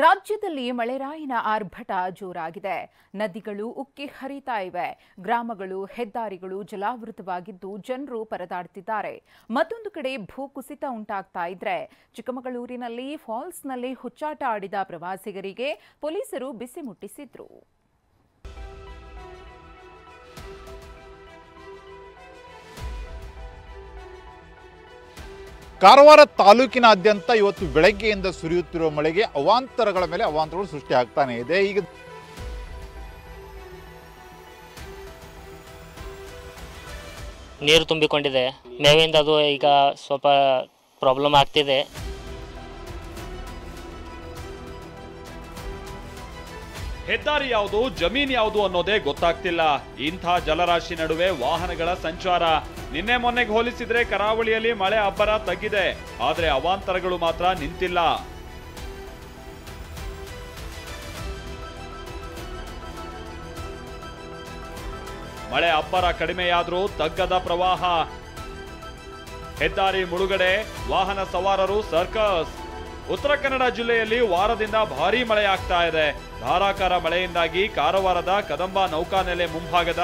ರಾಜ್ಯದಲ್ಲಿ ಮಳೆರಾಯಿನ ಆರ್ಭಟ ಜೋರಾಗಿದೆ. ನದಿಗಳು ಉಕ್ಕಿ ಹರಿತಾ ಇವೆ. ಗ್ರಾಮಗಳು, ಹೆದ್ದಾರಿಗಳು ಜಲಾವೃತವಾಗಿದ್ದು ಜನರು ಪರದಾಡ್ತಿದ್ದಾರೆ. ಮತ್ತೊಂದು ಕಡೆ ಭೂಕುಸಿತ ಉಂಟಾಗ್ತಾ ಇದ್ರೆ ಚಿಕ್ಕಮಗಳೂರಿನಲ್ಲಿ ಫಾಲ್ಸ್ನಲ್ಲಿ ಹುಚ್ಚಾಟ ಆಡಿದ ಪ್ರವಾಸಿಗರಿಗೆ ಪೊಲೀಸರು ಬಿಸಿ ಮುಟ್ಟಿಸಿದ್ರು. ಕಾರವಾರ ತಾಲೂಕಿನಾದ್ಯಂತ ಇವತ್ತು ಬೆಳಗ್ಗೆಯಿಂದ ಸುರಿಯುತ್ತಿರುವ ಮಳೆಗೆ ಅವಾಂತರಗಳ ಮೇಲೆ ಅವಾಂತರಗಳು ಸೃಷ್ಟಿಯಾಗ್ತಾನೆ ಇದೆ. ಈಗ ನೀರು ತುಂಬಿಕೊಂಡಿದೆ. ಮೇವಿಂದ ಅದು ಈಗ ಸ್ವಲ್ಪ ಪ್ರಾಬ್ಲಮ್ ಆಗ್ತಿದೆ. ಹೆದ್ದಾರಿ ಯಾವುದು, ಜಮೀನ್ ಯಾವುದು ಅನ್ನೋದೇ ಗೊತ್ತಾಗ್ತಿಲ್ಲ. ಇಂಥ ಜಲರಾಶಿ ನಡುವೆ ವಾಹನಗಳ ಸಂಚಾರ. ನಿನ್ನೆ ಮೊನ್ನೆಗೆ ಹೋಲಿಸಿದ್ರೆ ಕರಾವಳಿಯಲ್ಲಿ ಮಳೆ ಅಬ್ಬರ ತಗ್ಗಿದೆ, ಆದ್ರೆ ಅವಾಂತರಗಳು ಮಾತ್ರ ನಿಂತಿಲ್ಲ. ಮಳೆ ಅಬ್ಬರ ಕಡಿಮೆಯಾದ್ರೂ ತಗ್ಗದ ಪ್ರವಾಹ. ಹೆದ್ದಾರಿ ಮುಳುಗಡೆ, ವಾಹನ ಸವಾರರು ಸರ್ಕಸ್. ಉತ್ತರ ಕನ್ನಡ ಜಿಲ್ಲೆಯಲ್ಲಿ ವಾರದಿಂದ ಭಾರೀ ಮಳೆ ಆಗ್ತಾ ಇದೆ. ಧಾರಾಕಾರ ಮಳೆಯಿಂದಾಗಿ ಕಾರವಾರದ ಕದಂಬ ನೌಕಾನೆಲೆ ಮುಂಭಾಗದ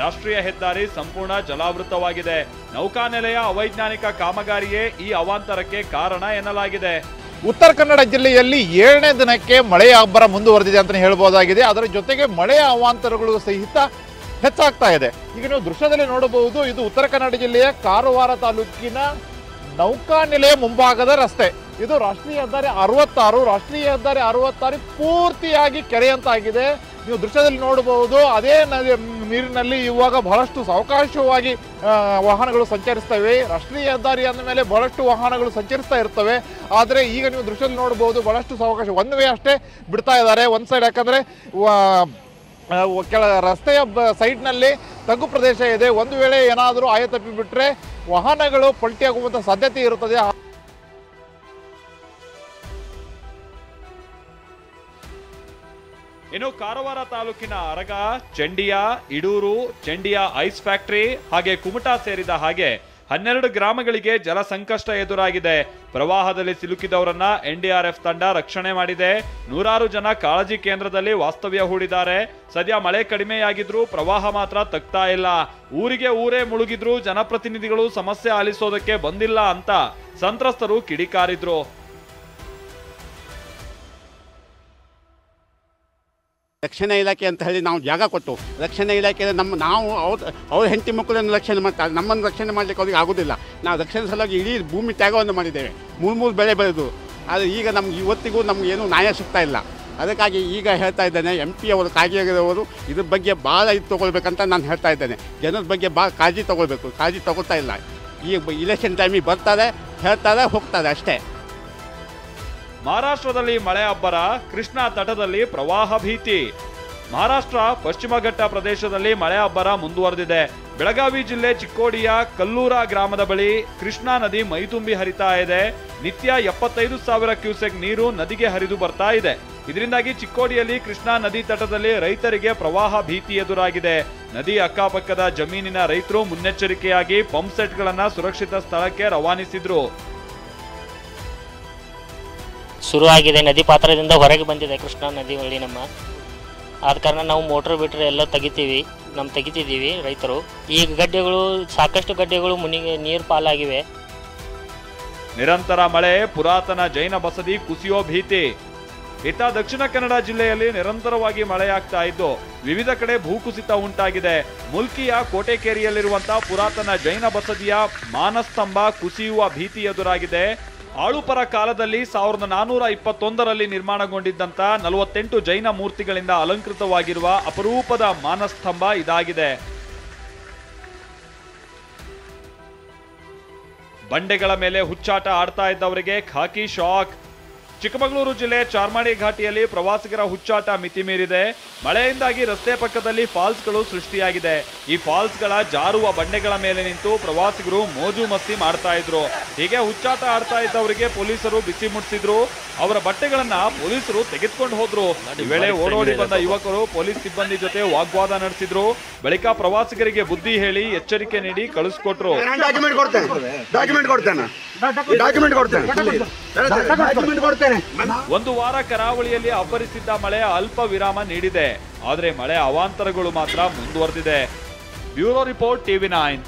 ರಾಷ್ಟ್ರೀಯ ಹೆದ್ದಾರಿ ಸಂಪೂರ್ಣ ಜಲಾವೃತವಾಗಿದೆ. ನೌಕಾನೆಲೆಯ ಅವೈಜ್ಞಾನಿಕ ಕಾಮಗಾರಿಯೇ ಈ ಅವಾಂತರಕ್ಕೆ ಕಾರಣ ಎನ್ನಲಾಗಿದೆ. ಉತ್ತರ ಕನ್ನಡ ಜಿಲ್ಲೆಯಲ್ಲಿ 7ನೇ ದಿನಕ್ಕೆ ಮಳೆಯ ಅಬ್ಬರ ಮುಂದುವರೆದಿದೆ ಅಂತ ಹೇಳ್ಬೋದಾಗಿದೆ. ಅದರ ಜೊತೆಗೆ ಮಳೆಯ ಅವಾಂತರಗಳು ಸಹಿತ ಹೆಚ್ಚಾಗ್ತಾ ಇದೆ. ಈಗ ನೀವು ದೃಶ್ಯದಲ್ಲಿ ನೋಡಬಹುದು, ಇದು ಉತ್ತರ ಕನ್ನಡ ಜಿಲ್ಲೆಯ ಕಾರವಾರ ತಾಲೂಕಿನ ನೌಕಾನೆಲೆಯ ಮುಂಭಾಗದ ರಸ್ತೆ. ಇದು ರಾಷ್ಟ್ರೀಯ ಹೆದ್ದಾರಿ 66. ರಾಷ್ಟ್ರೀಯ ಹೆದ್ದಾರಿ 66 ಪೂರ್ತಿಯಾಗಿ ಕೆರೆಯಂತಾಗಿದೆ. ನೀವು ದೃಶ್ಯದಲ್ಲಿ ನೋಡಬಹುದು. ಅದೇ ನೀರಿನಲ್ಲಿ ಇವಾಗ ಬಹಳಷ್ಟು ಸಾವಕಾಶವಾಗಿ ವಾಹನಗಳು ಸಂಚರಿಸ್ತವೆ. ರಾಷ್ಟ್ರೀಯ ಹೆದ್ದಾರಿ ಅಂದ ಮೇಲೆ ಬಹಳಷ್ಟು ವಾಹನಗಳು ಸಂಚರಿಸ್ತಾ ಇರ್ತವೆ. ಆದರೆ ಈಗ ನೀವು ದೃಶ್ಯದಲ್ಲಿ ನೋಡಬಹುದು, ಬಹಳಷ್ಟು ಸಾವಕಾಶ, ಒನ್ ವೇ ಅಷ್ಟೇ ಬಿಡ್ತಾ ಇದ್ದಾರೆ ಒಂದು ಸೈಡ್. ಯಾಕಂದರೆ ರಸ್ತೆಯ ಸೈಡ್ನಲ್ಲಿ ತಗ್ಗು ಪ್ರದೇಶ ಇದೆ. ಒಂದು ವೇಳೆ ಏನಾದರೂ ಆಯ ತಪ್ಪಿ ಬಿಟ್ಟರೆ ವಾಹನಗಳು ಪಲ್ಟಿಯಾಗುವಂಥ ಸಾಧ್ಯತೆ ಇರುತ್ತದೆ. ಇನ್ನು ಕಾರವಾರ ತಾಲೂಕಿನ ಅರಗ, ಚಂಡಿಯ, ಇಡೂರು, ಚಂಡಿಯ ಐಸ್ ಫ್ಯಾಕ್ಟರಿ ಹಾಗೆ ಕುಮಟಾ ಸೇರಿದ ಹಾಗೆ 12 ಗ್ರಾಮಗಳಿಗೆ ಜಲ ಸಂಕಷ್ಟ ಎದುರಾಗಿದೆ. ಪ್ರವಾಹದಲ್ಲಿ ಸಿಲುಕಿದವರನ್ನ ಎನ್ಡಿಆರ್ಎಫ್ ತಂಡ ರಕ್ಷಣೆ ಮಾಡಿದೆ. 100 ಜನ ಕಾಳಜಿ ಕೇಂದ್ರದಲ್ಲಿ ವಾಸ್ತವ್ಯ ಹೂಡಿದ್ದಾರೆ. ಸದ್ಯ ಮಳೆ ಕಡಿಮೆಯಾಗಿದ್ರೂ ಪ್ರವಾಹ ಮಾತ್ರ ತಗ್ತಾ ಇಲ್ಲ. ಊರಿಗೆ ಊರೇ ಮುಳುಗಿದ್ರು ಜನಪ್ರತಿನಿಧಿಗಳು ಸಮಸ್ಯೆ ಆಲಿಸೋದಕ್ಕೆ ಬಂದಿಲ್ಲ ಅಂತ ಸಂತ್ರಸ್ತರು ಕಿಡಿಕಾರಿದ್ರು. ರಕ್ಷಣಾ ಇಲಾಖೆ ಅಂತ ಹೇಳಿ ನಾವು ಜಾಗ ಕೊಟ್ಟು ರಕ್ಷಣಾ ಇಲಾಖೆಯಲ್ಲಿ ನಾವು ಅವ್ರ ಹೆಂಡತಿ ಮಕ್ಕಳನ್ನು ರಕ್ಷಣೆ ಮಾಡ್ತಾರೆ. ನಮ್ಮನ್ನು ರಕ್ಷಣೆ ಮಾಡಲಿಕ್ಕೆ ಅವ್ರಿಗೆ ಆಗೋದಿಲ್ಲ. ನಾವು ರಕ್ಷಣೆ ಸಲುವಾಗಿ ಇಡೀ ಭೂಮಿ ತ್ಯಾಗವನ್ನು ಮಾಡಿದ್ದೇವೆ. 3 ಬೆಳೆ ಬೆಳೆದು. ಆದರೆ ಈಗ ನಮ್ಗೆ ಇವತ್ತಿಗೂ ನಮ್ಗೆ ಏನೂ ನ್ಯಾಯ ಸಿಗ್ತಾ ಇಲ್ಲ. ಅದಕ್ಕಾಗಿ ಈಗ ಹೇಳ್ತಾ ಇದ್ದೇನೆ, MP ಅವರು ಕಾಳಜಿಯವರು ಇದ್ರ ಬಗ್ಗೆ ಭಾಳ ಇದು ತೊಗೊಳ್ಬೇಕಂತ ನಾನು ಹೇಳ್ತಾ ಇದ್ದೇನೆ. ಜನರ ಬಗ್ಗೆ ಭಾಳ ಕಾಳಜಿ ತೊಗೊಳ್ಬೇಕು. ಕಾಳಜಿ ತೊಗೊಳ್ತಾ ಇಲ್ಲ. ಈ ಇಲೆಕ್ಷನ್ ಟೈಮಿಗೆ ಬರ್ತಾರೆ, ಹೇಳ್ತಾರೆ, ಹೋಗ್ತಾರೆ ಅಷ್ಟೇ. ಮಹಾರಾಷ್ಟ್ರದಲ್ಲಿ ಮಳೆ ಅಬ್ಬರ, ಕೃಷ್ಣಾ ತಟದಲ್ಲಿ ಪ್ರವಾಹ ಭೀತಿ. ಮಹಾರಾಷ್ಟ್ರ ಪಶ್ಚಿಮ ಘಟ್ಟ ಪ್ರದೇಶದಲ್ಲಿ ಮಳೆ ಅಬ್ಬರ ಮುಂದುವರೆದಿದೆ. ಬೆಳಗಾವಿ ಜಿಲ್ಲೆ ಚಿಕ್ಕೋಡಿಯ ಕಲ್ಲೂರ ಗ್ರಾಮದ ಬಳಿ ಕೃಷ್ಣಾ ನದಿ ಮೈತುಂಬಿ ಹರಿತಾ ಇದೆ. ನಿತ್ಯ 75,000 ಕ್ಯೂಸೆಕ್ ನೀರು ನದಿಗೆ ಹರಿದು ಬರ್ತಾ ಇದೆ. ಇದರಿಂದಾಗಿ ಚಿಕ್ಕೋಡಿಯಲ್ಲಿ ಕೃಷ್ಣಾ ನದಿ ತಟದಲ್ಲಿ ರೈತರಿಗೆ ಪ್ರವಾಹ ಭೀತಿ ಎದುರಾಗಿದೆ. ನದಿ ಅಕ್ಕಪಕ್ಕದ ಜಮೀನಿನ ರೈತರು ಮುನ್ನೆಚ್ಚರಿಕೆಯಾಗಿ ಪಂಪ್ ಸೆಟ್ಗಳನ್ನ ಸುರಕ್ಷಿತ ಸ್ಥಳಕ್ಕೆ ರವಾನಿಸಿದ್ರು. ಶುರುವಾಗಿದೆ. ನದಿ ಪಾತ್ರದಿಂದ ಹೊರಗೆ ಬಂದಿದೆ ಕೃಷ್ಣಾ ನದಿ ಹೊಳ್ಳಿ ನಮ್ಮ. ಆದ ಕಾರಣ ನಾವು ಮೋಟರ್ ಬಿಟ್ಟರೆ ಎಲ್ಲ ತೆಗಿತಿದ್ದೀವಿ ರೈತರು. ಈಗ ಗಡ್ಡೆಗಳು, ಸಾಕಷ್ಟು ಗಡ್ಡೆಗಳು ಮುನಿಗೆ ನೀರು ಪಾಲಾಗಿವೆ. ನಿರಂತರ ಮಳೆ, ಪುರಾತನ ಜೈನ ಬಸದಿ ಕುಸಿಯೋ ಭೀತಿ. ಇತ್ತ ದಕ್ಷಿಣ ಕನ್ನಡ ಜಿಲ್ಲೆಯಲ್ಲಿ ನಿರಂತರವಾಗಿ ಮಳೆಯಾಗ್ತಾ ಇದ್ದು ವಿವಿಧ ಕಡೆ ಭೂಕುಸಿತ ಉಂಟಾಗಿದೆ. ಮುಲ್ಕಿಯ ಕೋಟೆಕೇರಿಯಲ್ಲಿರುವಂತಹ ಪುರಾತನ ಜೈನ ಬಸದಿಯ ಮಾನಸ್ತಂಭ ಕುಸಿಯುವ ಭೀತಿ ಎದುರಾಗಿದೆ. ಆಳುಪರ ಕಾಲದಲ್ಲಿ 1421ರಲ್ಲಿ ನಿರ್ಮಾಣಗೊಂಡಿದ್ದಂತ 48 ಜೈನ ಮೂರ್ತಿಗಳಿಂದ ಅಲಂಕೃತವಾಗಿರುವ ಅಪರೂಪದ ಮಾನಸ್ತಂಭ ಇದಾಗಿದೆ. ಬಂಡೆಗಳ ಮೇಲೆ ಹುಚ್ಚಾಟ ಆಡ್ತಾ ಇದ್ದವರಿಗೆ ಖಾಕಿ ಶಾಕ್. ಚಿಕ್ಕಮಗಳೂರು ಜಿಲ್ಲೆ ಚಾರ್ಮಾಡಿ ಘಾಟಿಯಲ್ಲಿ ಪ್ರವಾಸಿಗರ ಹುಚ್ಚಾಟ ಮಿತಿ ಮೀರಿದೆ. ಮಳೆಯಿಂದಾಗಿ ರಸ್ತೆ ಪಕ್ಕದಲ್ಲಿ ಫಾಲ್ಸ್ಗಳು ಸೃಷ್ಟಿಯಾಗಿದೆ. ಈ ಫಾಲ್ಸ್ಗಳ ಜಾರುವ ಬಂಡೆಗಳ ಮೇಲೆ ನಿಂತು ಪ್ರವಾಸಿಗರು ಮೋಜು ಮಸ್ತಿ ಮಾಡ್ತಾ ಇದ್ರು. ಹೀಗೆ ಹುಚ್ಚಾಟ ಆಡ್ತಾ ಇದ್ದವರಿಗೆ ಪೊಲೀಸರು ಬಿಸಿ ಮುಟ್ಟಿಸಿದ್ರು. ಅವರ ಬಟ್ಟೆಗಳನ್ನ ಪೊಲೀಸರು ತೆಗೆದುಕೊಂಡು ಹೋದ್ರು. ಈ ವೇಳೆ ಓಡೋಡಿ ಬಂದ ಯುವಕರು ಪೊಲೀಸ್ ಸಿಬ್ಬಂದಿ ಜೊತೆ ವಾಗ್ವಾದ ನಡೆಸಿದ್ರು. ಬಳಿಕ ಪ್ರವಾಸಿಗರಿಗೆ ಬುದ್ಧಿ ಹೇಳಿ ಎಚ್ಚರಿಕೆ ನೀಡಿ ಕಳಿಸ್ಕೊಟ್ರು. ಡಾಕ್ಯುಮೆಂಟ್ ಕೊಡ್ತೇನೆ ಹೇಳಿದ್ದೇನೆ. ಒಂದು ವಾರ ಕರಾವಳಿಯಲ್ಲಿ ಅಬ್ಬರಿಸಿದ್ದ ಮಳೆ ಅಲ್ಪ ವಿರಾಮ ನೀಡಿದೆ, ಆದರೆ ಮಳೆ ಅವಾಂತರಗಳು ಮಾತ್ರ ಮುಂದುವರೆದಿದೆ. Bureau report, TV9.